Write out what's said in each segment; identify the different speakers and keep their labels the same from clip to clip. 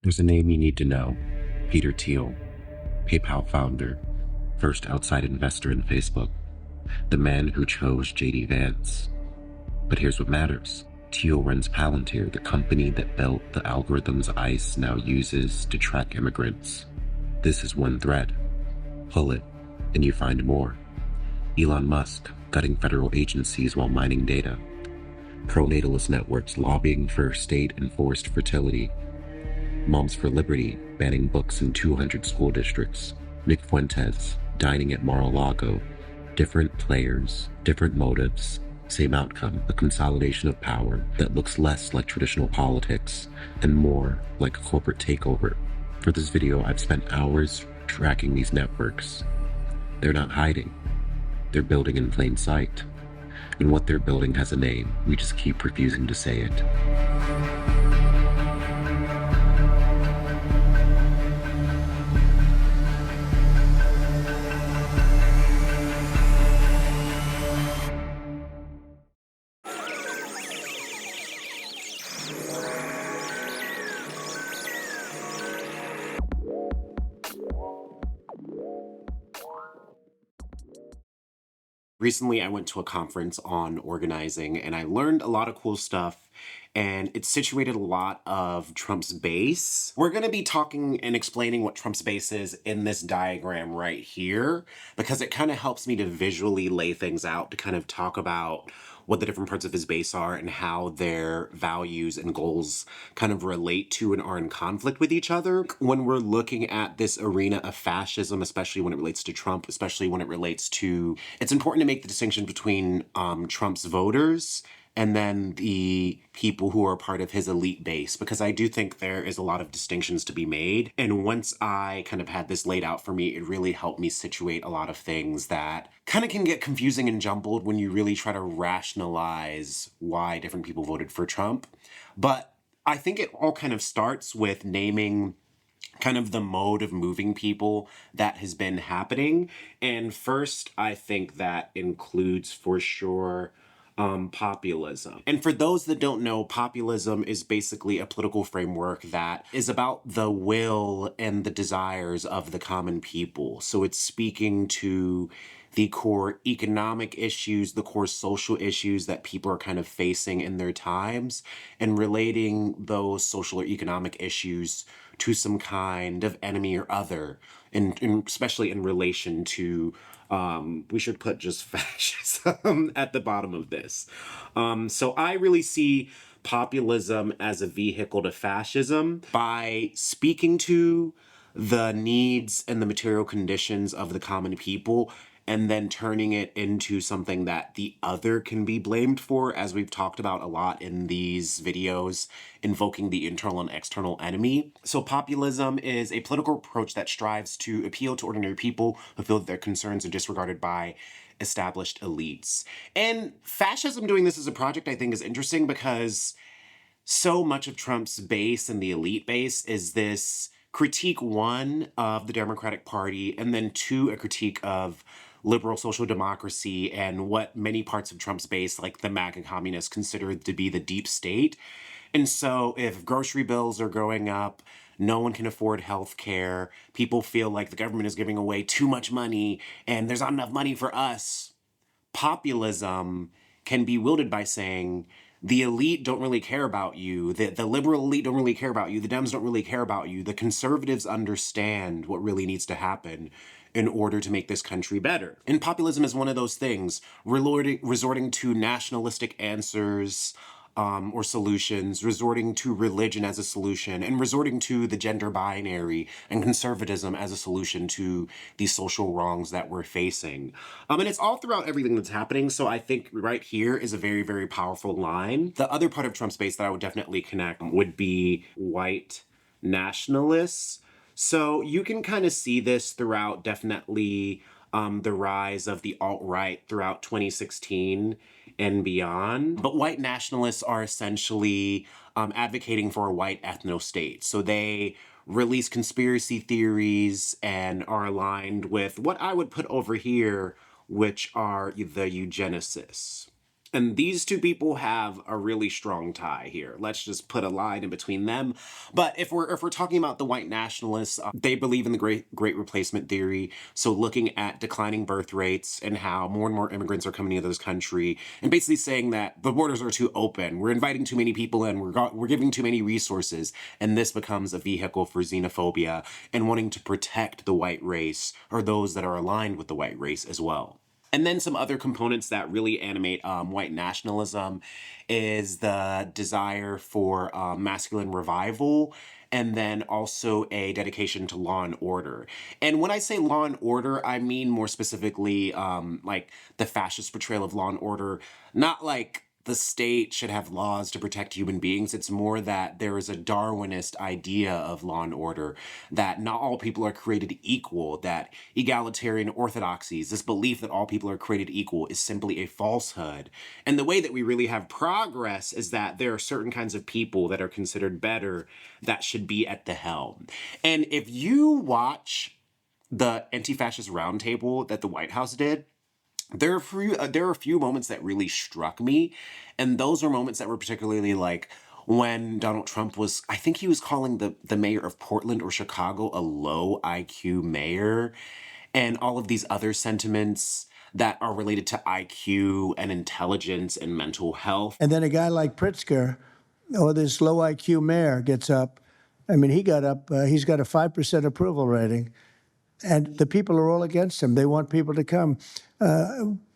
Speaker 1: There's a name you need to know. Peter Thiel, PayPal founder, first outside investor in Facebook, the man who chose JD Vance. But here's what matters. Thiel runs Palantir, the company that built the algorithms ICE now uses to track immigrants. This is one thread. Pull it, and you find more. Elon Musk gutting federal agencies while mining data. Pro-natalist networks lobbying for state-enforced fertility. Moms for Liberty banning books in 200 school districts. Nick Fuentes dining at Mar-a-Lago. Different players, different motives, same outcome, a consolidation of power that looks less like traditional politics and more like a corporate takeover. For this video, I've spent hours tracking these networks. They're not hiding. They're building in plain sight. And what they're building has a name. We just keep refusing to say it. Recently, I went to a conference on organizing and I learned a lot of cool stuff, and it situated a lot of Trump's base. We're going to be talking and explaining what Trump's base is in this diagram right here, because it kind of helps me to visually lay things out, to kind of talk about what the different parts of his base are and how their values and goals kind of relate to and are in conflict with each other. When we're looking at this arena of fascism, especially when it relates to Trump, especially when it relates to, it's important to make the distinction between Trump's voters and then the people who are part of his elite base, because I do think there is a lot of distinctions to be made. And once I kind of had this laid out for me, it really helped me situate a lot of things that kind of can get confusing and jumbled when you really try to rationalize why different people voted for Trump. But I think it all kind of starts with naming kind of the mode of moving people that has been happening. And first, I think that includes for sure populism. And for those that don't know, populism is basically a political framework that is about the will and the desires of the common people. So it's speaking to the core economic issues, the core social issues that people are kind of facing in their times, and relating those social or economic issues to some kind of enemy or other, and especially in relation to we should put just fascism at the bottom of this. So I really see populism as a vehicle to fascism by speaking to the needs and the material conditions of the common people, and then turning it into something that the other can be blamed for, as we've talked about a lot in these videos, invoking the internal and external enemy. So populism is a political approach that strives to appeal to ordinary people who feel that their concerns are disregarded by established elites. And fascism doing this as a project, I think, is interesting because so much of Trump's base and the elite base is this critique, one, of the Democratic Party, and then two, a critique of liberal social democracy and what many parts of Trump's base, like the MAGA communists, consider to be the deep state. And so if grocery bills are going up, no one can afford health care, people feel like the government is giving away too much money and there's not enough money for us, populism can be wielded by saying, the elite don't really care about you. The liberal elite don't really care about you. The Dems don't really care about you. The conservatives understand what really needs to happen in order to make this country better. And populism is one of those things, resorting to nationalistic answers or solutions, resorting to religion as a solution, and resorting to the gender binary and conservatism as a solution to these social wrongs that we're facing. And it's all throughout everything that's happening, so I think right here is a very, very powerful line. The other part of Trump's base that I would definitely connect would be white nationalists. So you can kind of see this throughout definitely the rise of the alt-right throughout 2016 and beyond. But white nationalists are essentially advocating for a white ethno-state. So they release conspiracy theories and are aligned with what I would put over here, which are the Eugenicists. And these two people have a really strong tie here. Let's just put a line in between them. But if we're talking about the white nationalists, they believe in the great replacement theory. So looking at declining birth rates and how more and more immigrants are coming into this country, and basically saying that the borders are too open, we're inviting too many people in, we're giving too many resources, and this becomes a vehicle for xenophobia and wanting to protect the white race or those that are aligned with the white race as well. And then some other components that really animate white nationalism is the desire for masculine revival, and then also a dedication to law and order. And when I say law and order, I mean more specifically like the fascist portrayal of law and order, not like the state should have laws to protect human beings. It's more that there is a Darwinist idea of law and order, that not all people are created equal, that egalitarian orthodoxies, this belief that all people are created equal, is simply a falsehood. And the way that we really have progress is that there are certain kinds of people that are considered better that should be at the helm. And if you watch the anti-fascist roundtable that the White House did, there are a few moments that really struck me, and those are moments that were particularly like when Donald Trump was, I think he was calling the mayor of Portland or Chicago a low IQ mayor, and all of these other sentiments that are related to IQ and intelligence and mental health.
Speaker 2: And then a guy like Pritzker, or this low IQ mayor, gets up. I mean, he got up, he's got a 5% approval rating. And the people are all against him. They want people to come.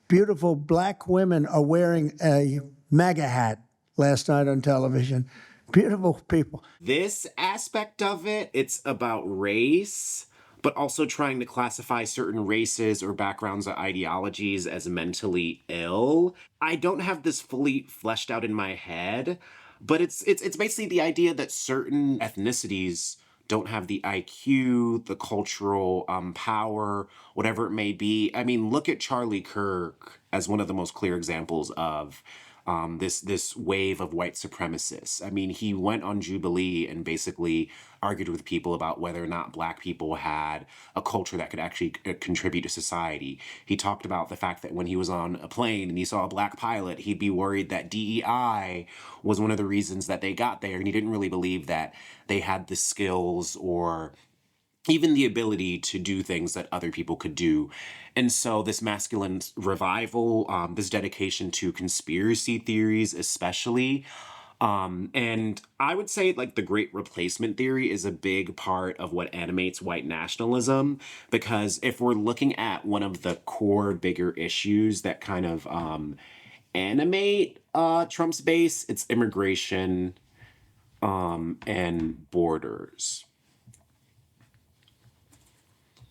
Speaker 2: Beautiful black women are wearing a MAGA hat last night on television. Beautiful people.
Speaker 1: This aspect of it, it's about race, but also trying to classify certain races or backgrounds or ideologies as mentally ill. I don't have this fully fleshed out in my head, but it's basically the idea that certain ethnicities don't have the IQ, the cultural power, whatever it may be. I mean, look at Charlie Kirk as one of the most clear examples of this wave of white supremacists. I mean, he went on Jubilee and basically argued with people about whether or not black people had a culture that could actually contribute to society. He talked about the fact that when he was on a plane and he saw a black pilot, he'd be worried that DEI was one of the reasons that they got there, and he didn't really believe that they had the skills or even the ability to do things that other people could do. And so this masculine revival, this dedication to conspiracy theories especially, and I would say like the great replacement theory is a big part of what animates white nationalism, because if we're looking at one of the core bigger issues that kind of animate Trump's base, it's immigration and borders.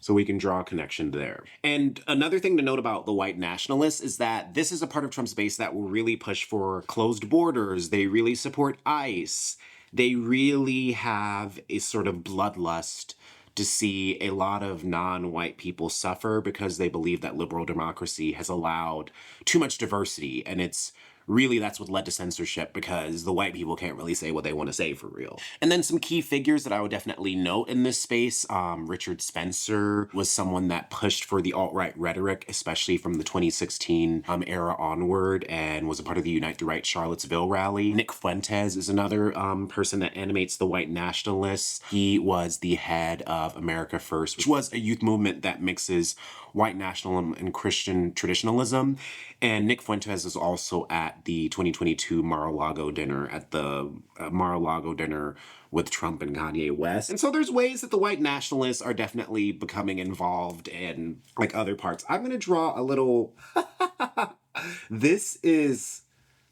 Speaker 1: So we can draw a connection there. And another thing to note about the white nationalists is that this is a part of Trump's base that will really push for closed borders. They really support ICE. They really have a sort of bloodlust to see a lot of non-white people suffer because they believe that liberal democracy has allowed too much diversity, and it's really that's what led to censorship because the white people can't really say what they want to say for real. And then some key figures that I would definitely note in this space, Richard Spencer was someone that pushed for the alt-right rhetoric, especially from the 2016 era onward, and was a part of the Unite the Right Charlottesville rally. Nick Fuentes is another person that animates the white nationalists. He was the head of America First, which was a youth movement that mixes white nationalism and Christian traditionalism. And Nick Fuentes is also at the 2022 Mar-a-Lago dinner, at the Mar-a-Lago dinner with Trump and Kanye West. And so there's ways that the white nationalists are definitely becoming involved in like other parts. I'm going to draw a little... This is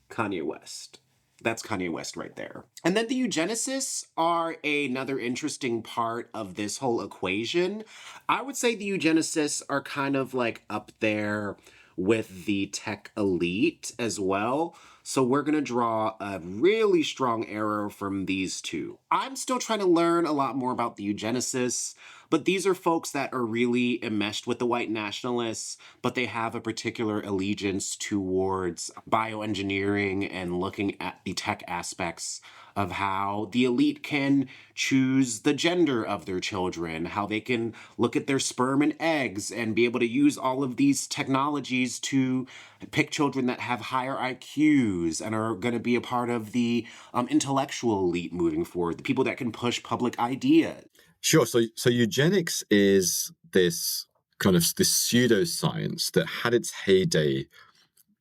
Speaker 1: Kanye West. That's Kanye West right there. And then the eugenicists are another interesting part of this whole equation. I would say the eugenicists are kind of like up there with the tech elite as well. So we're going to draw a really strong arrow from these two. I'm still trying to learn a lot more about the eugenicists, But these are folks that are really enmeshed with the white nationalists, but they have a particular allegiance towards bioengineering and looking at the tech aspects of how the elite can choose the gender of their children, how they can look at their sperm and eggs and be able to use all of these technologies to pick children that have higher IQs and are going to be a part of the intellectual elite moving forward, the people that can push public ideas.
Speaker 3: Sure. So eugenics is this kind of this pseudoscience that had its heyday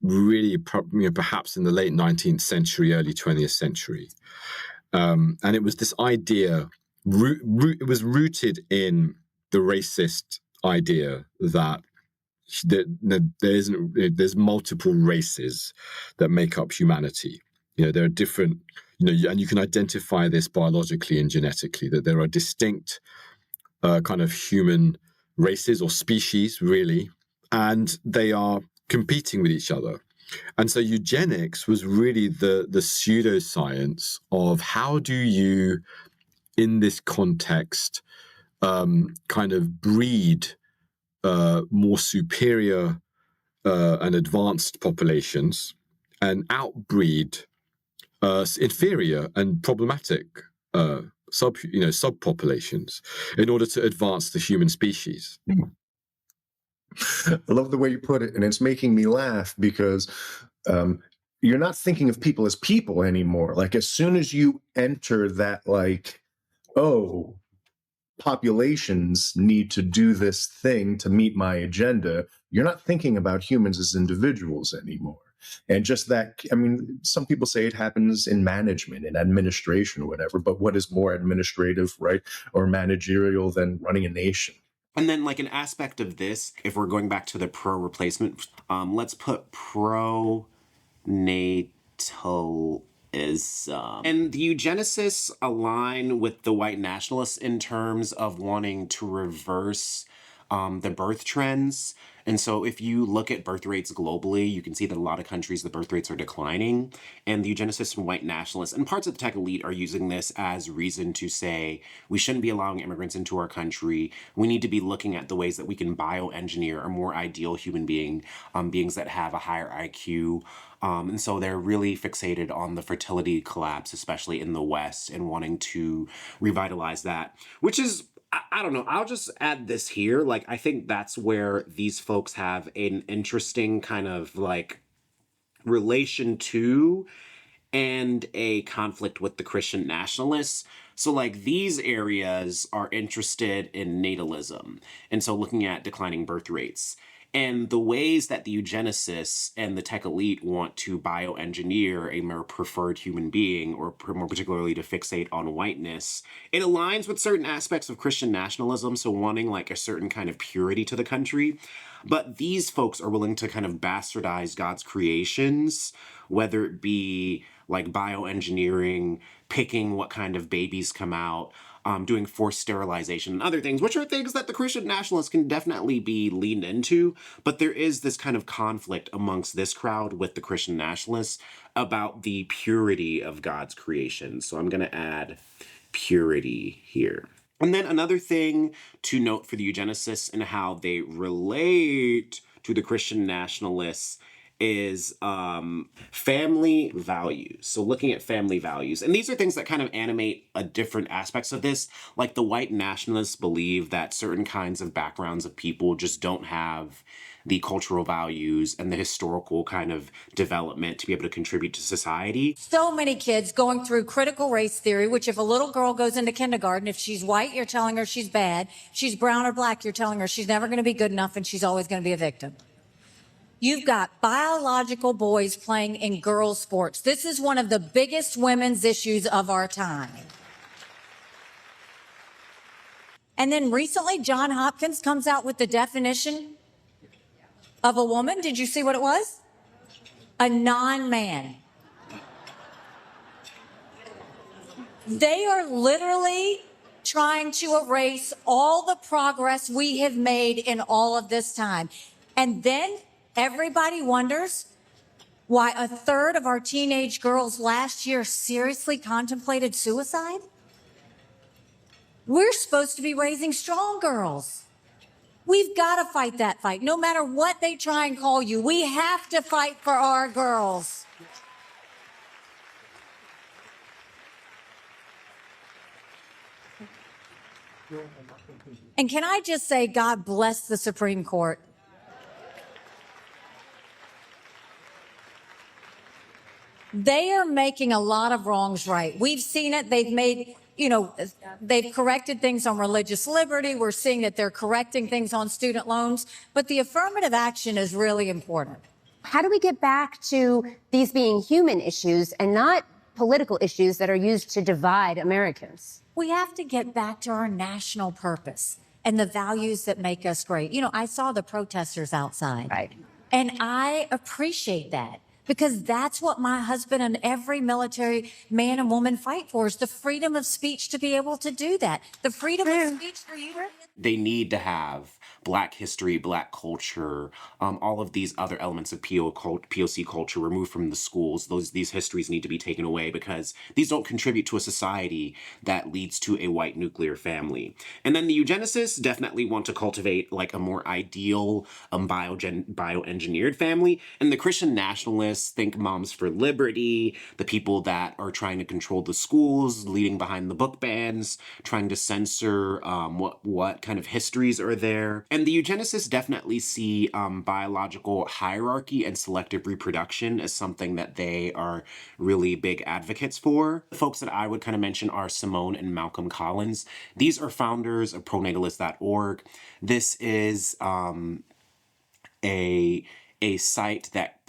Speaker 3: really perhaps in the late 19th century, early 20th century. And it was this idea, it was rooted in the racist idea that there's multiple races that make up humanity. There are different, and you can identify this biologically and genetically, that there are distinct kind of human races or species, really, and they are competing with each other. And so eugenics was really the pseudoscience of how do you, in this context, kind of breed more superior and advanced populations and outbreed inferior and problematic subpopulations in order to advance the human species.
Speaker 4: I love the way you put it, and it's making me laugh because you're not thinking of people as people anymore. Like, as soon as you enter that, like, oh, populations need to do this thing to meet my agenda, you're not thinking about humans as individuals anymore. And just that, I mean, some people say it happens in management, in administration, or whatever, but what is more administrative, right, or managerial than running a nation?
Speaker 1: And then, like, an aspect of this, if we're going back to the pro-replacement, let's put pro-natalism. And the eugenicists align with the white nationalists in terms of wanting to reverse the birth trends. And so if you look at birth rates globally, you can see that a lot of countries, the birth rates are declining. And the eugenicists and white nationalists and parts of the tech elite are using this as reason to say we shouldn't be allowing immigrants into our country. We need to be looking at the ways that we can bioengineer a more ideal human being, beings that have a higher IQ. And so they're really fixated on the fertility collapse, especially in the West, and wanting to revitalize that, which is, I don't know. I'll just add this here. Like, I think that's where these folks have an interesting kind of like relation to and a conflict with the Christian nationalists. So, like, these areas are interested in natalism. And so looking at declining birth rates. And the ways that the eugenicists and the tech elite want to bioengineer a more preferred human being, or more particularly to fixate on whiteness, it aligns with certain aspects of Christian nationalism, so wanting like a certain kind of purity to the country. But these folks are willing to kind of bastardize God's creations, whether it be like bioengineering, picking what kind of babies come out, doing forced sterilization and other things, which are things that the Christian nationalists can definitely be leaned into. But there is this kind of conflict amongst this crowd with the Christian nationalists about the purity of God's creation. So I'm going to add purity here. And then another thing to note for the eugenicists and how they relate to the Christian nationalists is family values. So looking at family values. And these are things that kind of animate different aspects of this. Like, the white nationalists believe that certain kinds of backgrounds of people just don't have the cultural values and the historical kind of development to be able to contribute to society.
Speaker 5: So many kids going through critical race theory, which if a little girl goes into kindergarten, if she's white, you're telling her she's bad. If she's brown or black, you're telling her she's never going to be good enough and she's always going to be a victim. You've got biological boys playing in girls' sports. This is one of the biggest women's issues of our time. And then recently, John Hopkins comes out with the definition of a woman. Did you see what it was? A non-man. They are literally trying to erase all the progress we have made in all of this time. And then everybody wonders why a third of our teenage girls last year seriously contemplated suicide. We're supposed to be raising strong girls. We've got to fight that fight. No matter what they try and call you, we have to fight for our girls. And can I just say, God bless the Supreme Court. They are making a lot of wrongs right. We've seen it. They've made, they've corrected things on religious liberty. We're seeing that they're correcting things on student loans. But the affirmative action is really important.
Speaker 6: How do we get back to these being human issues and not political issues that are used to divide Americans?
Speaker 5: We have to get back to our national purpose and the values that make us great. I saw the protesters outside.
Speaker 6: Right.
Speaker 5: And I appreciate that, because that's what my husband and every military man and woman fight for, is the freedom of speech to be able to do that. The freedom of speech for you.
Speaker 1: They need to have Black history, Black culture, all of these other elements of POC culture removed from the schools. These histories need to be taken away, because these don't contribute to a society that leads to a white nuclear family. And then the eugenicists definitely want to cultivate like a more ideal bioengineered family. And the Christian nationalists think Moms for Liberty, the people that are trying to control the schools, leading behind the book bans, trying to censor what kind of histories are there. And the eugenicists definitely see biological hierarchy and selective reproduction as something that they are really big advocates for. The folks that I would kind of mention are Simone and Malcolm Collins. These are founders of pronatalist.org. This is a site that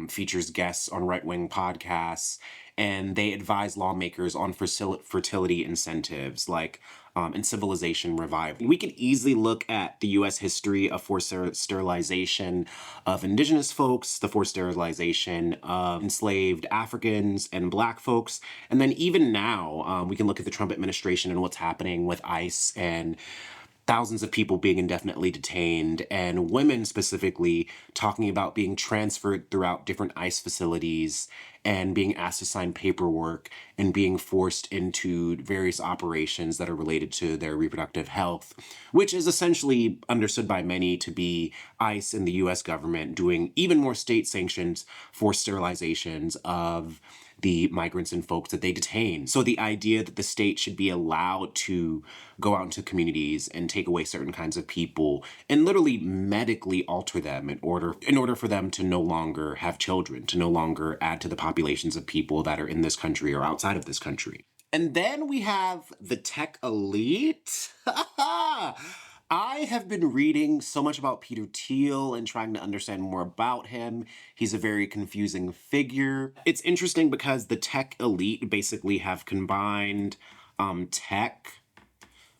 Speaker 1: features guests on right-wing podcasts, and they advise lawmakers on fertility incentives, like and civilization revival. We could easily look at the U.S. history of forced sterilization of indigenous folks, the forced sterilization of enslaved Africans and Black folks, and then even now, we can look at the Trump administration and what's happening with ICE and thousands of people being indefinitely detained, and women specifically talking about being transferred throughout different ICE facilities and being asked to sign paperwork and being forced into various operations that are related to their reproductive health, which is essentially understood by many to be ICE and the US government doing even more state-sanctioned forced sterilizations of the migrants and folks that they detain. So the idea that the state should be allowed to go out into communities and take away certain kinds of people and literally medically alter them in order for them to no longer have children, to no longer add to the populations of people that are in this country or outside of this country. And then we have the tech elite. I have been reading so much about Peter Thiel and trying to understand more about him. He's a very confusing figure. It's interesting because the tech elite basically have combined tech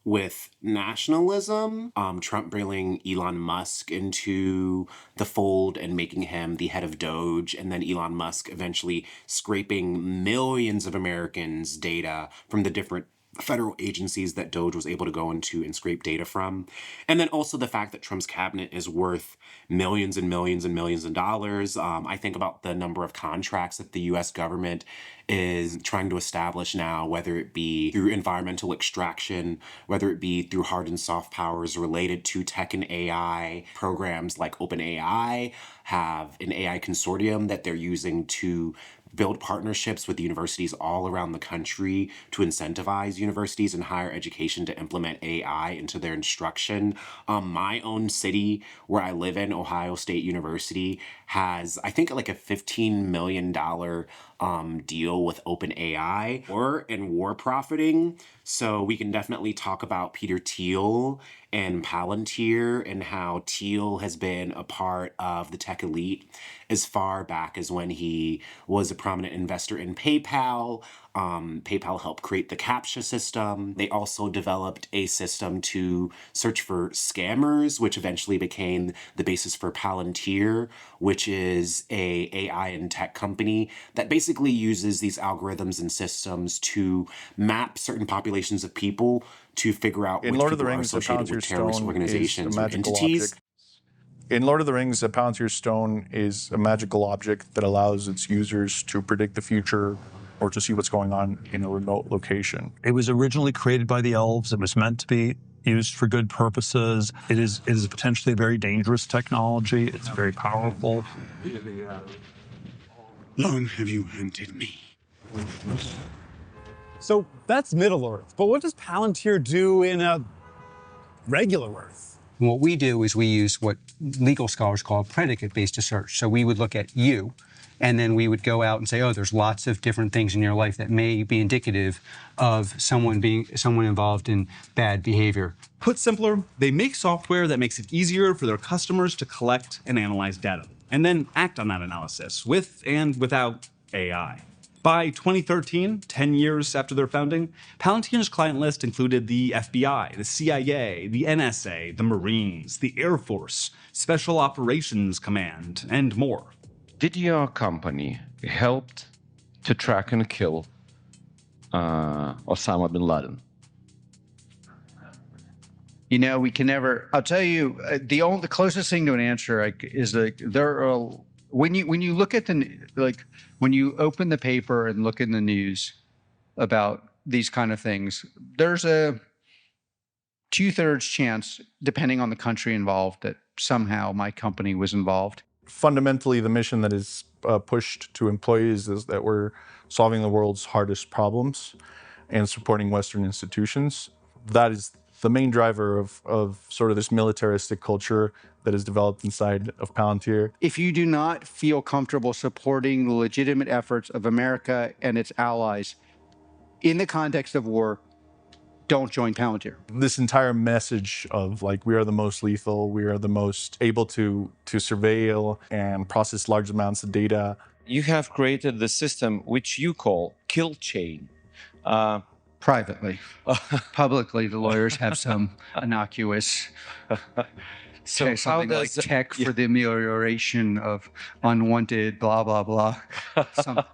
Speaker 1: with nationalism. Trump bringing Elon Musk into the fold and making him the head of Doge, and then Elon Musk eventually scraping millions of Americans' data from the different federal agencies that Doge was able to go into and scrape data from. And then also the fact that Trump's cabinet is worth millions and millions and millions of dollars. I think about the number of contracts that the US government is trying to establish now, whether it be through environmental extraction, whether it be through hard and soft powers related to tech and AI. Programs like OpenAI have an AI consortium that they're using to build partnerships with universities all around the country to incentivize universities and higher education to implement AI into their instruction. My own city where I live in, Ohio State University, has, I think, like a $15 million deal with OpenAI and war profiting. So we can definitely talk about Peter Thiel and Palantir and how Thiel has been a part of the tech elite as far back as when he was a prominent investor in PayPal. PayPal helped create the CAPTCHA system. They also developed a system to search for scammers, which eventually became the basis for Palantir, which is a AI and tech company that basically uses these algorithms and systems to map certain populations of people to figure out which people are associated with terrorist organizations or entities.
Speaker 7: In Lord of the Rings, the Palantir Stone is a magical object that allows its users to predict the future or to see what's going on in a remote location.
Speaker 8: It was originally created by the elves. It was meant to be used for good purposes. It is potentially a very dangerous technology. It's very powerful.
Speaker 1: Long have you hunted me?
Speaker 9: So that's Middle Earth. But what does Palantir do in a regular Earth?
Speaker 10: What we do is we use what legal scholars call predicate-based search. So we would look at you, and then we would go out and say, oh, there's lots of different things in your life that may be indicative of someone involved in bad behavior.
Speaker 9: Put simpler, they make software that makes it easier for their customers to collect and analyze data, and then act on that analysis with and without AI. By 2013, 10 years after their founding, Palantir's client list included the FBI, the CIA, the NSA, the Marines, the Air Force, Special Operations Command, and more.
Speaker 11: Did your company help to track and kill Osama bin Laden?
Speaker 12: You know, we can never. I'll tell you, the closest thing to an answer is like there are. When you look at when you open the paper and look in the news about these kind of things, there's a 2/3 chance, depending on the country involved, that somehow my company was involved.
Speaker 7: Fundamentally, the mission that is pushed to employees is that we're solving the world's hardest problems and supporting Western institutions. That is the main driver of sort of this militaristic culture that is developed inside of Palantir.
Speaker 12: If you do not feel comfortable supporting the legitimate efforts of America and its allies in the context of war, don't join Palantir.
Speaker 7: This entire message of like, we are the most lethal, we are the most able to surveil and process large amounts of data.
Speaker 11: You have created the system which you call kill chain.
Speaker 12: Privately. Publicly, the lawyers have some innocuous
Speaker 11: So
Speaker 12: something like tech for the amelioration of unwanted blah, blah, blah.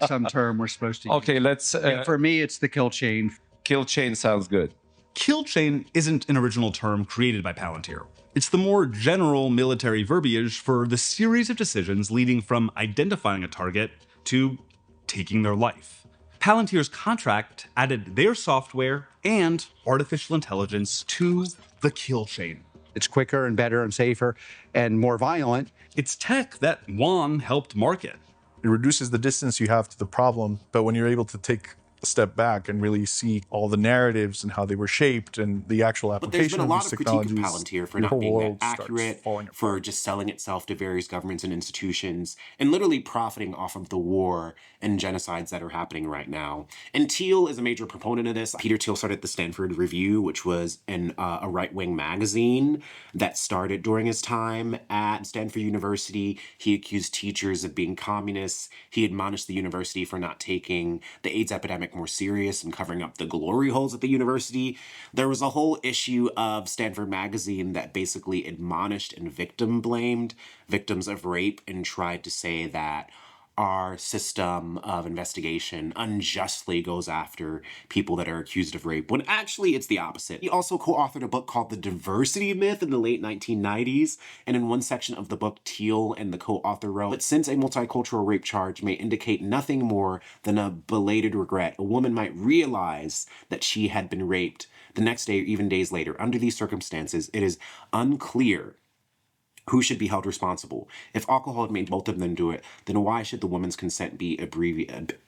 Speaker 12: Some term we're supposed to use.
Speaker 11: Okay, let's...
Speaker 12: for me, it's the kill chain.
Speaker 11: Kill chain sounds good.
Speaker 9: Kill chain isn't an original term created by Palantir. It's the more general military verbiage for the series of decisions leading from identifying a target to taking their life. Palantir's contract added their software and artificial intelligence to the kill chain.
Speaker 12: It's quicker and better and safer and more violent.
Speaker 9: It's tech that Juan helped market.
Speaker 7: It reduces the distance you have to the problem, but when you're able to take a step back and really see all the narratives and how they were shaped and the actual application of these technologies.
Speaker 1: But there's been a lot of critique of Palantir for not being that accurate, for just selling itself to various governments and institutions, and literally profiting off of the war and genocides that are happening right now. And Thiel is a major proponent of this. Peter Thiel started the Stanford Review, which was a right-wing magazine that started during his time at Stanford University. He accused teachers of being communists. He admonished the university for not taking the AIDS epidemic more serious and covering up the glory holes at the university. There was a whole issue of Stanford Magazine that basically admonished and victim blamed victims of rape and tried to say that our system of investigation unjustly goes after people that are accused of rape, when actually it's the opposite. He also co-authored a book called The Diversity Myth in the late 1990s, and in one section of the book, Thiel and the co-author wrote, "But since a multicultural rape charge may indicate nothing more than a belated regret, a woman might realize that she had been raped the next day or even days later. Under these circumstances, it is unclear who should be held responsible. If alcohol had made both of them do it, then why should the woman's consent be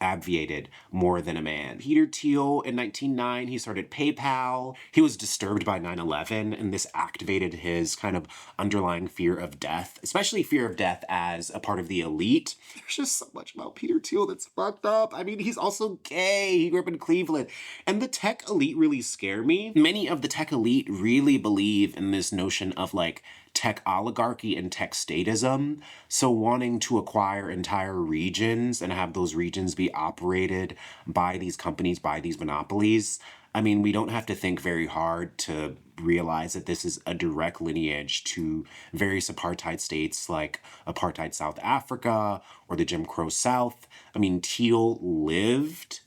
Speaker 1: obviated more than a man?" Peter Thiel, in 1909, he started PayPal. He was disturbed by 9/11, and this activated his kind of underlying fear of death, especially fear of death as a part of the elite. There's just so much about Peter Thiel that's fucked up. I mean, he's also gay. He grew up in Cleveland. And the tech elite really scare me. Many of the tech elite really believe in this notion of like tech oligarchy and tech statism. So wanting to acquire entire regions and have those regions be operated by these companies, by these monopolies. I mean, we don't have to think very hard to realize that this is a direct lineage to various apartheid states like apartheid South Africa or the Jim Crow South. I mean, Thiel lived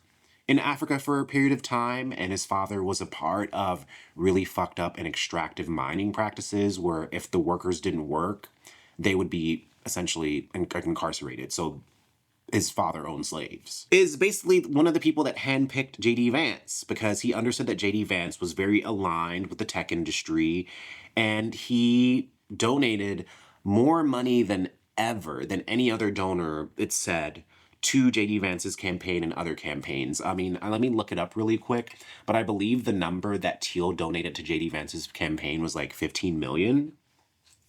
Speaker 1: in Africa for a period of time, and his father was a part of really fucked up and extractive mining practices where if the workers didn't work, they would be essentially incarcerated. So his father owned slaves, is basically one of the people that handpicked J.D. Vance because he understood that J.D. Vance was very aligned with the tech industry, and he donated more money than ever, than any other donor, it's said, to J.D. Vance's campaign and other campaigns. I mean, let me look it up really quick, but I believe the number that Teal donated to J.D. Vance's campaign was like 15 million.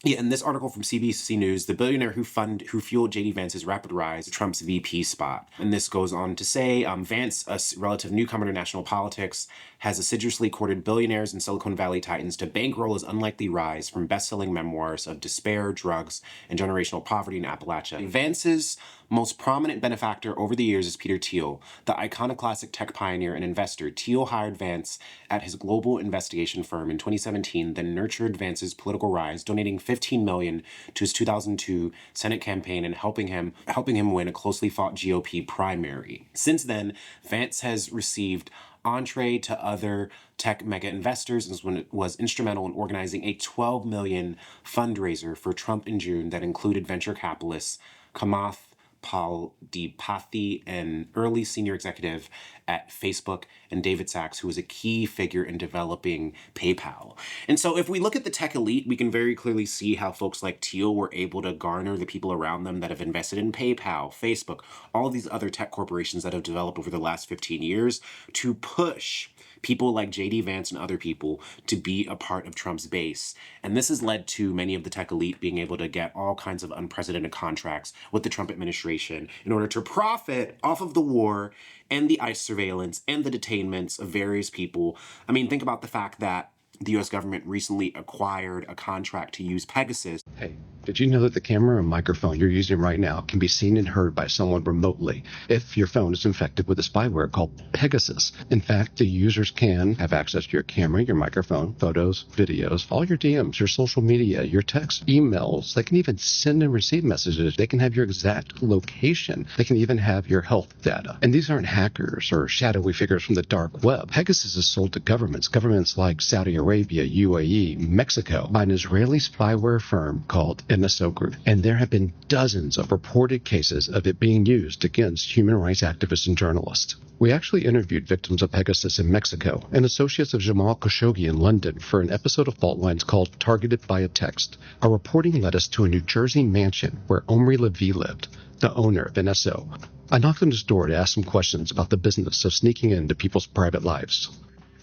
Speaker 1: Yeah, in this article from CBC News, the billionaire who fueled J.D. Vance's rapid rise to Trump's VP spot. And this goes on to say, Vance, a relative newcomer to national politics, has assiduously courted billionaires and Silicon Valley titans to bankroll his unlikely rise from best-selling memoirs of despair, drugs, and generational poverty in Appalachia. Vance's most prominent benefactor over the years is Peter Thiel, the iconoclastic tech pioneer and investor. Thiel hired Vance at his global investigation firm in 2017, then nurtured Vance's political rise, donating $15 million to his 2002 Senate campaign and helping him win a closely fought GOP primary. Since then, Vance has received entree to other tech mega investors and was instrumental in organizing a $12 million fundraiser for Trump in June that included venture capitalists Kamath Paldeepathi, an early senior executive at Facebook, and David Sachs, who was a key figure in developing PayPal. And so if we look at the tech elite, we can very clearly see how folks like Thiel were able to garner the people around them that have invested in PayPal, Facebook, all of these other tech corporations that have developed over the last 15 years to push people like J.D. Vance and other people to be a part of Trump's base. And this has led to many of the tech elite being able to get all kinds of unprecedented contracts with the Trump administration in order to profit off of the war and the ICE surveillance and the detainments of various people. I mean, think about the fact that the U.S. government recently acquired a contract to use Pegasus.
Speaker 13: Hey, did you know that the camera and microphone you're using right now can be seen and heard by someone remotely if your phone is infected with a spyware called Pegasus? In fact, the users can have access to your camera, your microphone, photos, videos, all your DMs, your social media, your texts, emails. They can even send and receive messages. They can have your exact location. They can even have your health data. And these aren't hackers or shadowy figures from the dark web. Pegasus is sold to governments like Saudi Arabia, UAE, Mexico, by an Israeli spyware firm called NSO Group. And there have been dozens of reported cases of it being used against human rights activists and journalists. We actually interviewed victims of Pegasus in Mexico and associates of Jamal Khashoggi in London for an episode of Fault Lines called Targeted by a Text. Our reporting led us to a New Jersey mansion where Omri Levy lived, the owner of NSO. I knocked on his door to ask some questions about the business of sneaking into people's private lives.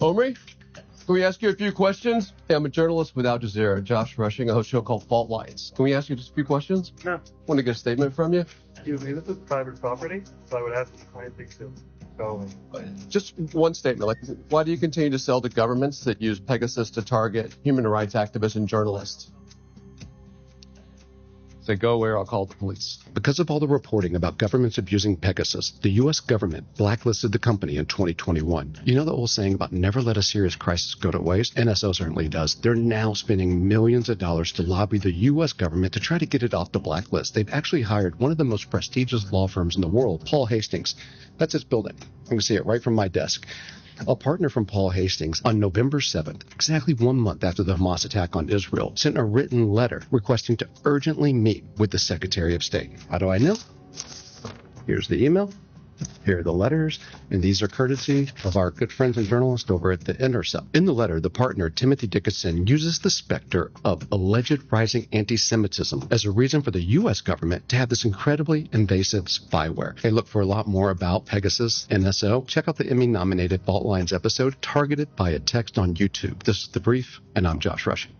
Speaker 14: Omri? Can we ask you a few questions? Hey, I'm a journalist with Al Jazeera, Josh Rushing, a host show called Fault Lines. Can we ask you just a few questions?
Speaker 15: No.
Speaker 14: Want to get a statement from you?
Speaker 15: Excuse me, this is private property, so I would ask the client to go.
Speaker 14: Just one statement, like, why do you continue to sell to governments that use Pegasus to target human rights activists and journalists? Say, go away or I'll call the police.
Speaker 13: Because of all the reporting about governments abusing Pegasus, the U.S. government blacklisted the company in 2021. You know the old saying about never let a serious crisis go to waste? NSO certainly does. They're now spending millions of dollars to lobby the U.S. government to try to get it off the blacklist. They've actually hired one of the most prestigious law firms in the world, Paul Hastings. That's its building. You can see it right from my desk. A partner from Paul Hastings on November 7th, exactly 1 month after the Hamas attack on Israel, sent a written letter requesting to urgently meet with the Secretary of State. How do I know? Here's the email. Here are the letters, and these are courtesy of our good friends and journalists over at The Intercept. In the letter, the partner, Timothy Dickinson, uses the specter of alleged rising anti-Semitism as a reason for the U.S. government to have this incredibly invasive spyware. Hey, look, for a lot more about Pegasus, NSO, check out the Emmy-nominated Fault Lines episode, Targeted by a Text on YouTube. This is The Brief, and I'm Josh Rushing.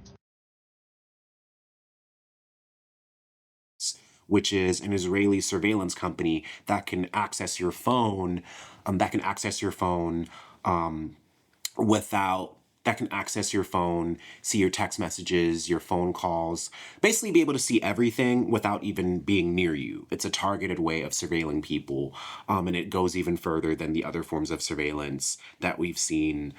Speaker 1: Which is an Israeli surveillance company that can access your phone, see your text messages, your phone calls, basically be able to see everything without even being near you. It's a targeted way of surveilling people, and it goes even further than the other forms of surveillance that we've seen,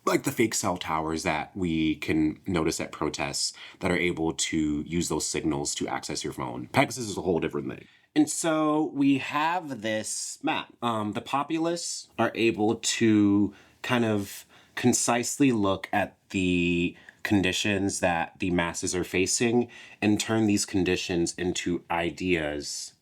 Speaker 1: like the fake cell towers that we can notice at protests that are able to use those signals to access your phone. Pegasus is a whole different thing. And so we have this map. The populace are able to kind of concisely look at the conditions that the masses are facing and turn these conditions into ideas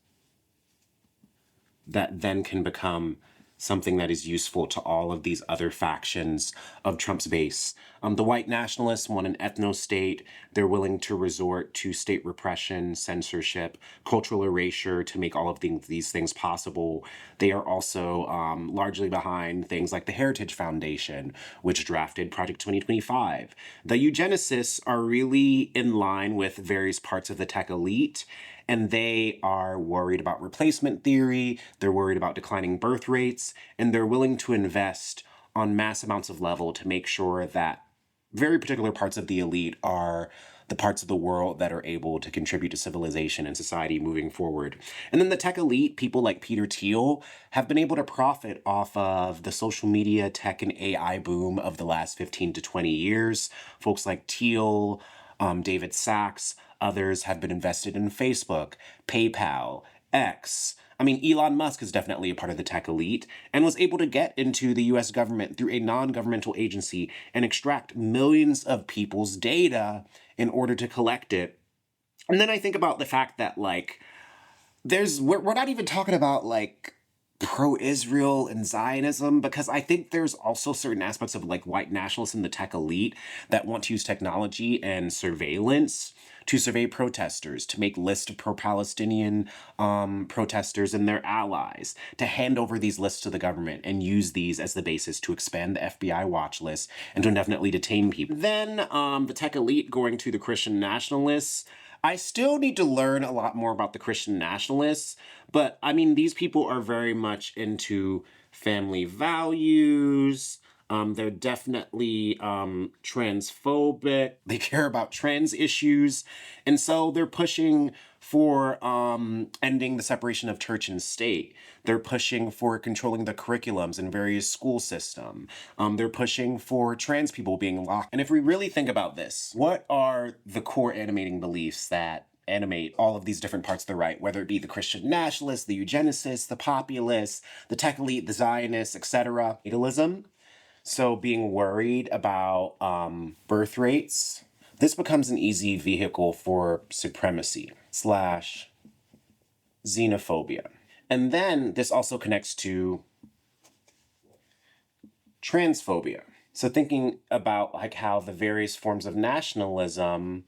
Speaker 1: that then can become something that is useful to all of these other factions of Trump's base. The white nationalists want an ethno-state. They're willing to resort to state repression, censorship, cultural erasure to make all of these things possible. They are also largely behind things like the Heritage Foundation, which drafted Project 2025. The Eugenicists are really in line with various parts of the tech elite, and they are worried about replacement theory, they're worried about declining birth rates, and they're willing to invest on mass amounts of level to make sure that very particular parts of the elite are the parts of the world that are able to contribute to civilization and society moving forward. And then the tech elite, people like Peter Thiel, have been able to profit off of the social media, tech, and AI boom of the last 15 to 20 years. Folks like Thiel, David Sachs, others have been invested in Facebook, PayPal, X. I mean, Elon Musk is definitely a part of the tech elite and was able to get into the US government through a non-governmental agency and extract millions of people's data in order to collect it. And then I think about the fact that, like, we're not even talking about, like, pro-Israel and Zionism, because I think there's also certain aspects of, like, white nationalists in the tech elite that want to use technology and surveillance to survey protesters, to make lists of pro-Palestinian protesters and their allies, to hand over these lists to the government and use these as the basis to expand the FBI watch list and to indefinitely detain people. Then the tech elite going to the Christian nationalists. I still need to learn a lot more about the Christian nationalists, but I mean, these people are very much into family values. They're definitely transphobic. They care about trans issues. And so they're pushing for ending the separation of church and state. They're pushing for controlling the curriculums in various school systems. They're pushing for trans people being locked. And if we really think about this, what are the core animating beliefs that animate all of these different parts of the right, whether it be the Christian nationalists, the eugenicists, the populists, the tech elite, the Zionists, etc. Natalism. So being worried about birth rates, this becomes an easy vehicle for supremacy / xenophobia. And then this also connects to transphobia. So thinking about like how the various forms of nationalism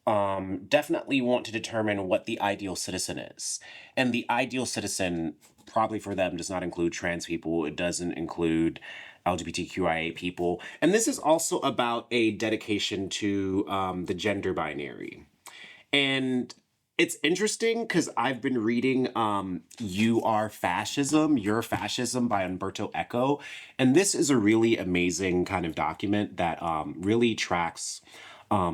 Speaker 1: definitely want to determine what the ideal citizen is. And the ideal citizen probably for them does not include trans people. It doesn't include LGBTQIA people. And this is also about a dedication to the gender binary. And it's interesting because I've been reading You're Fascism by Umberto Eco. And this is a really amazing kind of document that really tracks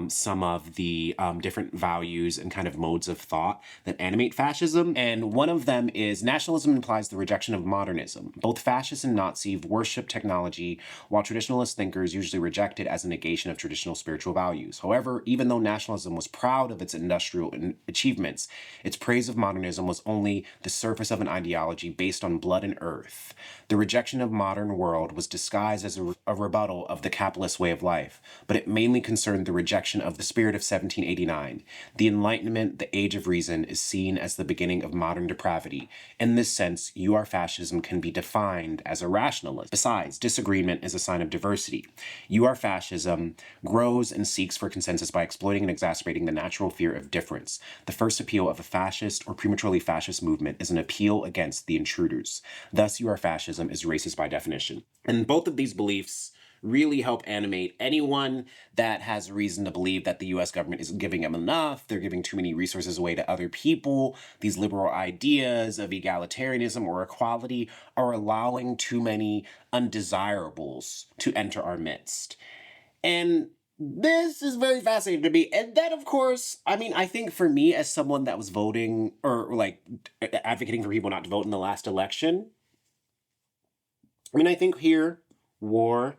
Speaker 1: some of the different values and kind of modes of thought that animate fascism. And one of them is nationalism implies the rejection of modernism. Both fascists and Nazis worship technology, while traditionalist thinkers usually reject it as a negation of traditional spiritual values. However, even though nationalism was proud of its industrial achievements, its praise of modernism was only the surface of an ideology based on blood and earth. The rejection of modern world was disguised as a rebuttal of the capitalist way of life, but it mainly concerned the rejection of the spirit of 1789. The Enlightenment, the Age of Reason, is seen as the beginning of modern depravity. In this sense, fascism can be defined as a rationalist. Besides, disagreement is a sign of diversity. Fascism grows and seeks for consensus by exploiting and exacerbating the natural fear of difference. The first appeal of a fascist or prematurely fascist movement is an appeal against the intruders. Thus, fascism is racist by definition. And both of these beliefs really help animate anyone that has reason to believe that the US government isn't giving them enough, they're giving too many resources away to other people, these liberal ideas of egalitarianism or equality are allowing too many undesirables to enter our midst. And this is very fascinating to me. And then, of course, I mean, I think for me as someone that was voting or like advocating for people not to vote in the last election, I mean, I think here, war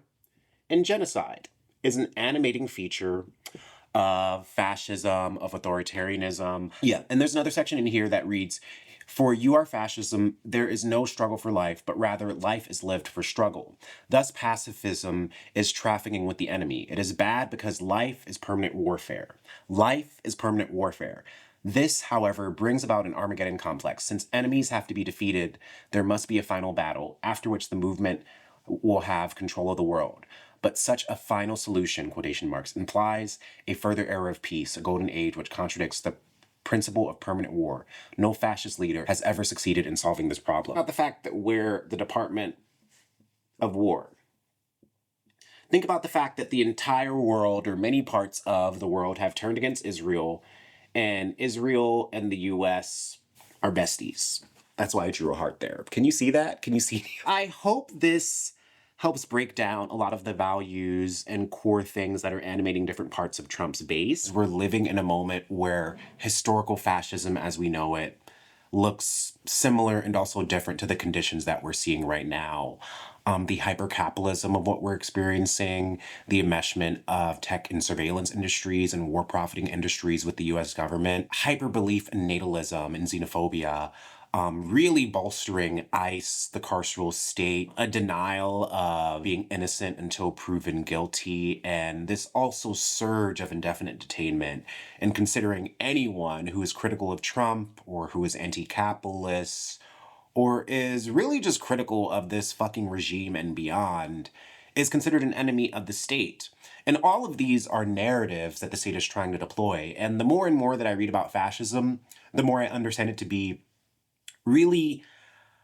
Speaker 1: and genocide is an animating feature of fascism, of authoritarianism. Yeah, and there's another section in here that reads, "For fascism, there is no struggle for life, but rather life is lived for struggle. Thus, pacifism is trafficking with the enemy. It is bad because life is permanent warfare. Life is permanent warfare. This, however, brings about an Armageddon complex. Since enemies have to be defeated, there must be a final battle, after which the movement will have control of the world. But such a final solution, quotation marks, implies a further era of peace, a golden age which contradicts the principle of permanent war. No fascist leader has ever succeeded in solving this problem. About the fact that we're the Department of War. Think about the fact that the entire world, or many parts of the world, have turned against Israel, and Israel and the US are besties. That's why I drew a heart there. Can you see that? Can you see? I hope this helps break down a lot of the values and core things that are animating different parts of Trump's base. We're living in a moment where historical fascism as we know it looks similar and also different to the conditions that we're seeing right now. The hyper-capitalism of what we're experiencing, the enmeshment of tech and surveillance industries and war profiting industries with the US government, hyper-belief in natalism and xenophobia, really bolstering ICE, the carceral state, a denial of being innocent until proven guilty, and this also surge of indefinite detainment, and considering anyone who is critical of Trump or who is anti-capitalist or is really just critical of this fucking regime and beyond is considered an enemy of the state. And all of these are narratives that the state is trying to deploy. And the more and more that I read about fascism, the more I understand it to be really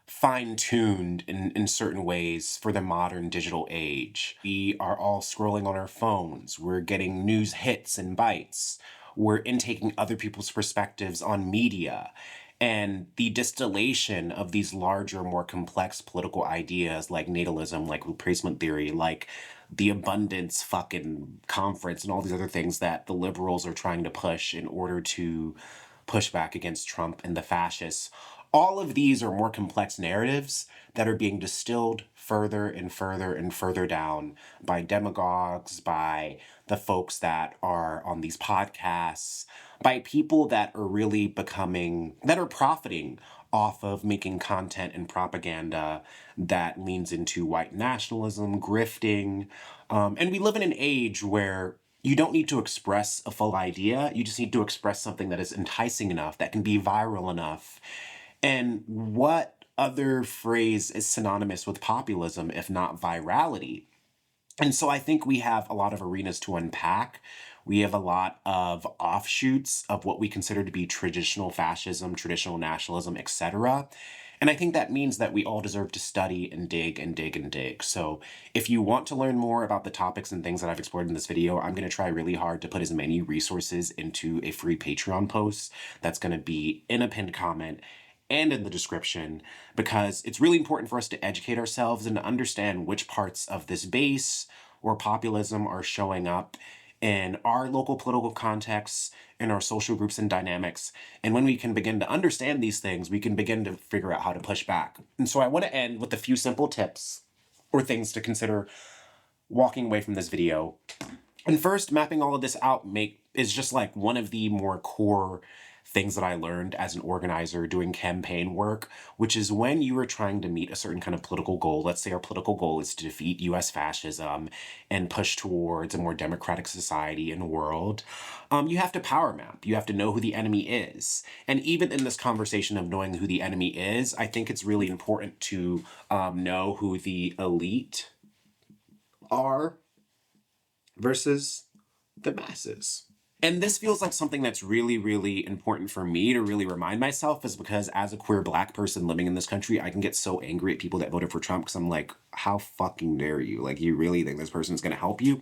Speaker 1: fine-tuned in certain ways for the modern digital age. We are all scrolling on our phones. We're getting news hits and bites. We're intaking other people's perspectives on media. And the distillation of these larger, more complex political ideas like natalism, like replacement theory, like the abundance fucking conference and all these other things that the liberals are trying to push in order to push back against Trump and the fascists. All of these are more complex narratives that are being distilled further and further and further down by demagogues, by the folks that are on these podcasts, by people that are really that are profiting off of making content and propaganda that leans into white nationalism, grifting. And we live in an age where you don't need to express a full idea. You just need to express something that is enticing enough, that can be viral enough. And what other phrase is synonymous with populism, if not virality? And so I think we have a lot of arenas to unpack. We have a lot of offshoots of what we consider to be traditional fascism, traditional nationalism, etc. And I think that means that we all deserve to study and dig and dig and dig. So if you want to learn more about the topics and things that I've explored in this video, I'm going to try really hard to put as many resources into a free Patreon post that's going to be in a pinned comment and in the description, because it's really important for us to educate ourselves and to understand which parts of this base or populism are showing up in our local political contexts, in our social groups and dynamics. And when we can begin to understand these things, we can begin to figure out how to push back. And so I want to end with a few simple tips or things to consider walking away from this video. And first, mapping all of this out is just like one of the more core things that I learned as an organizer doing campaign work, which is when you are trying to meet a certain kind of political goal. Let's say our political goal is to defeat US fascism and push towards a more democratic society and world. You have to power map. You have to know who the enemy is. And even in this conversation of knowing who the enemy is, I think it's really important to know who the elite are versus the masses. And this feels like something that's really, really important for me to really remind myself, is because as a queer Black person living in this country, I can get so angry at people that voted for Trump because I'm like, how fucking dare you? Like, you really think this person's going to help you?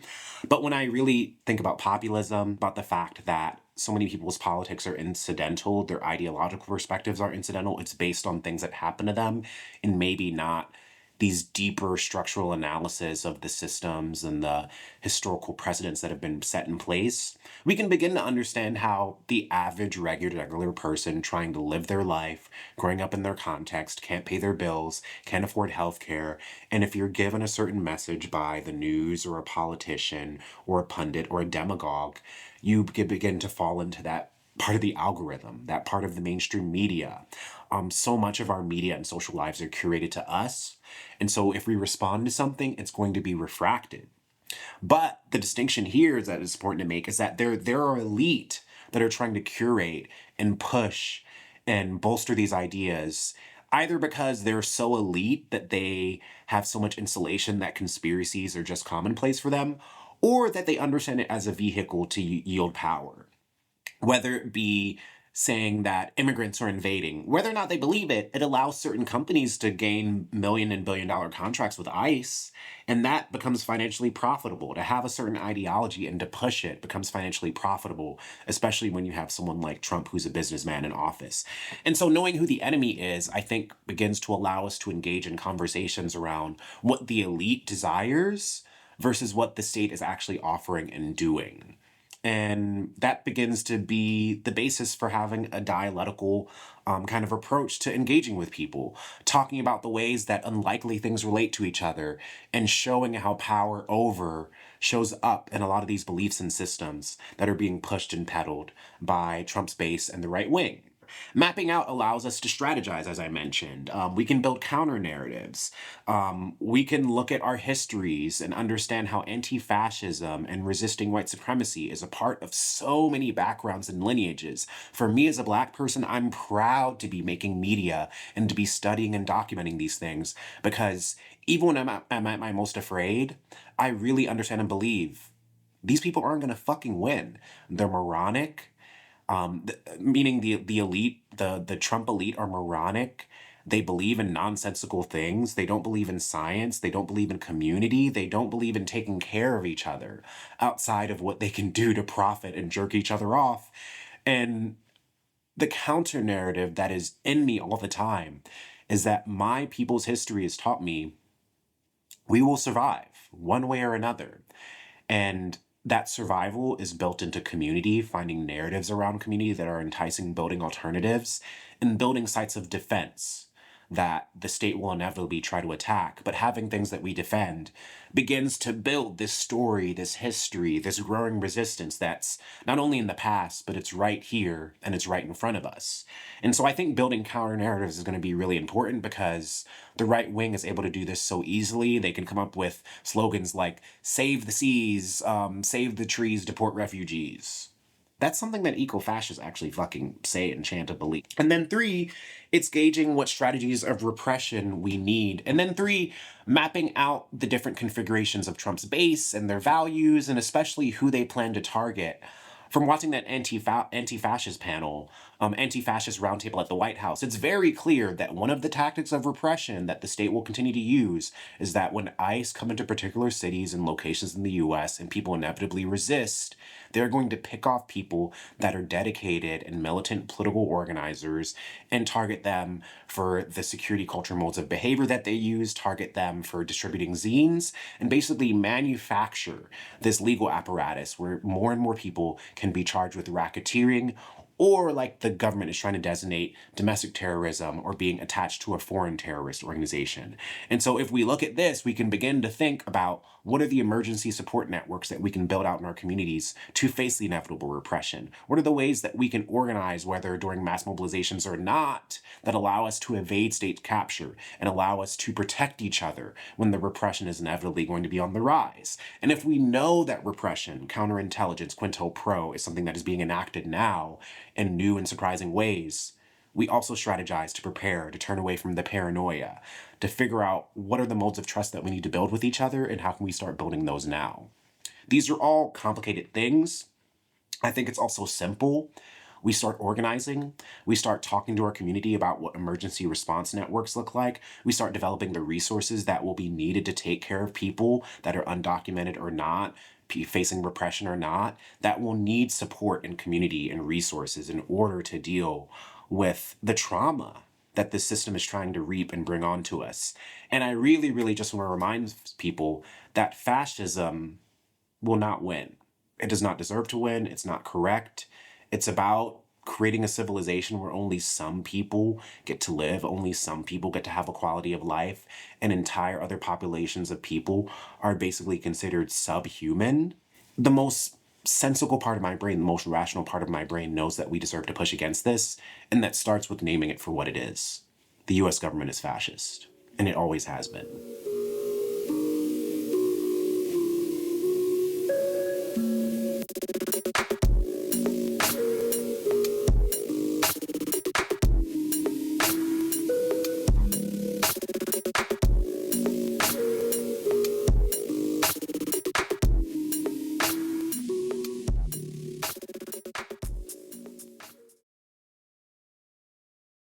Speaker 1: But when I really think about populism, about the fact that so many people's politics are incidental, their ideological perspectives are incidental, it's based on things that happen to them and maybe not these deeper structural analysis of the systems and the historical precedents that have been set in place, we can begin to understand how the average regular person trying to live their life, growing up in their context, can't pay their bills, can't afford healthcare, and if you're given a certain message by the news or a politician or a pundit or a demagogue, you begin to fall into that part of the algorithm, that part of the mainstream media. So much of our media and social lives are curated to us. And so if we respond to something, it's going to be refracted. But the distinction here is that it's important to make is that there are elite that are trying to curate and push and bolster these ideas, either because they're so elite that they have so much insulation that conspiracies are just commonplace for them, or that they understand it as a vehicle to yield power. Whether it be saying that immigrants are invading, whether or not they believe it, it allows certain companies to gain million and billion dollar contracts with ICE, and that becomes financially profitable. To have a certain ideology and to push it becomes financially profitable, especially when you have someone like Trump who's a businessman in office. And so knowing who the enemy is, I think, begins to allow us to engage in conversations around what the elite desires versus what the state is actually offering and doing. And that begins to be the basis for having a dialectical kind of approach to engaging with people, talking about the ways that unlikely things relate to each other, and showing how power over shows up in a lot of these beliefs and systems that are being pushed and peddled by Trump's base and the right wing. Mapping out allows us to strategize, as I mentioned. We can build counter narratives. We can look at our histories and understand how anti-fascism and resisting white supremacy is a part of so many backgrounds and lineages. For me as a Black person, I'm proud to be making media and to be studying and documenting these things, because even when I'm at my most afraid, I really understand and believe these people aren't going to fucking win. They're moronic. Meaning the elite, the Trump elite are moronic. They believe in nonsensical things. They don't believe in science. They don't believe in community. They don't believe in taking care of each other outside of what they can do to profit and jerk each other off. And the counter narrative that is in me all the time is that my people's history has taught me we will survive one way or another. And that survival is built into community, finding narratives around community that are enticing, building alternatives, and building sites of defense that the state will inevitably try to attack. But having things that we defend begins to build this story, this history, this growing resistance that's not only in the past, but it's right here and it's right in front of us. And so I think building counter narratives is going to be really important, because the right wing is able to do this so easily. They can come up with slogans like save the seas, save the trees, deport refugees. That's something that eco-fascists actually fucking say and chant and believe. And then 3, it's gauging what strategies of repression we need. And then 3, mapping out the different configurations of Trump's base and their values, and especially who they plan to target. From watching that anti-fascist panel, anti-fascist roundtable at the White House, it's very clear that one of the tactics of repression that the state will continue to use is that when ICE come into particular cities and locations in the US and people inevitably resist, they're going to pick off people that are dedicated and militant political organizers and target them for the security culture modes of behavior that they use, target them for distributing zines, and basically manufacture this legal apparatus where more and more people can be charged with racketeering, or like the government is trying to designate domestic terrorism or being attached to a foreign terrorist organization. And so if we look at this, we can begin to think about what are the emergency support networks that we can build out in our communities to face the inevitable repression? What are the ways that we can organize, whether during mass mobilizations or not, that allow us to evade state capture and allow us to protect each other when the repression is inevitably going to be on the rise? And if we know that repression, counterintelligence, COINTELPRO is something that is being enacted now in new and surprising ways, we also strategize to prepare, to turn away from the paranoia, to figure out what are the modes of trust that we need to build with each other and how can we start building those now. These are all complicated things. I think it's also simple. We start organizing. We start talking to our community about what emergency response networks look like. We start developing the resources that will be needed to take care of people that are undocumented or not, facing repression or not, that will need support and community and resources in order to deal with the trauma that this system is trying to reap and bring onto us. And I really, really just want to remind people that fascism will not win. It does not deserve to win. It's not correct. It's about creating a civilization where only some people get to live, only some people get to have a quality of life, and entire other populations of people are basically considered subhuman. The most sensible part of my brain, the most rational part of my brain knows that we deserve to push against this, and that starts with naming it for what it is. The US government is fascist, and it always has been.